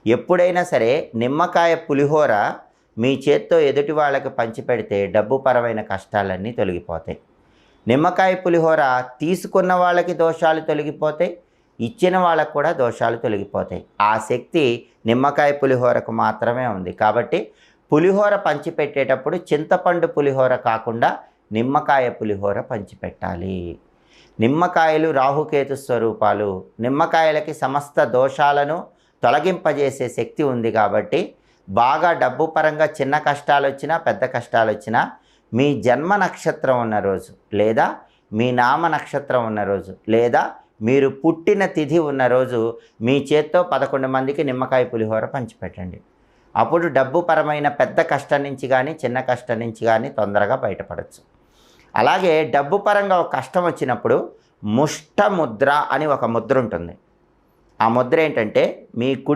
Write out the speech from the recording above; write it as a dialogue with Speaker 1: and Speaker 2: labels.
Speaker 1: ఎప్పుడైనా సరే నిమ్మకాయ పులిహోర మీ చేత్తో ఎదుటి వాళ్ళకి పంచిపెడితే డబ్బుపరమైన కష్టాలన్నీ తొలగిపోతాయి. నిమ్మకాయ పులిహోర తీసుకున్న వాళ్ళకి దోషాలు తొలగిపోతాయి, ఇచ్చిన వాళ్ళకు కూడా దోషాలు తొలగిపోతాయి. ఆ శక్తి నిమ్మకాయ పులిహోరకు మాత్రమే ఉంది. కాబట్టి పులిహోర పంచిపెట్టేటప్పుడు చింతపండు పులిహోర కాకుండా నిమ్మకాయ పులిహోర పంచిపెట్టాలి. నిమ్మకాయలు రాహుకేతు స్వరూపాలు. నిమ్మకాయలకి సమస్త దోషాలను తొలగింపజేసే శక్తి ఉంది. కాబట్టి బాగా డబ్బు పరంగా చిన్న కష్టాలు వచ్చినా పెద్ద కష్టాలు వచ్చినా మీ జన్మ నక్షత్రం ఉన్న రోజు, లేదా మీ నామ నక్షత్రం ఉన్న రోజు, లేదా మీరు పుట్టిన తిథి ఉన్న రోజు మీ చేత్తో 11 మందికి నిమ్మకాయ పులిహోర పంచిపెట్టండి. అప్పుడు డబ్బు పరమైన పెద్ద కష్టం నుంచి కానీ చిన్న కష్టం నుంచి కానీ తొందరగా బయటపడవచ్చు. అలాగే డబ్బు పరంగా ఒక కష్టం వచ్చినప్పుడు ముష్ట ముద్ర అని ఒక ముద్ర ఉంటుంది. ఆ ముద్ర ఏంటంటే మీ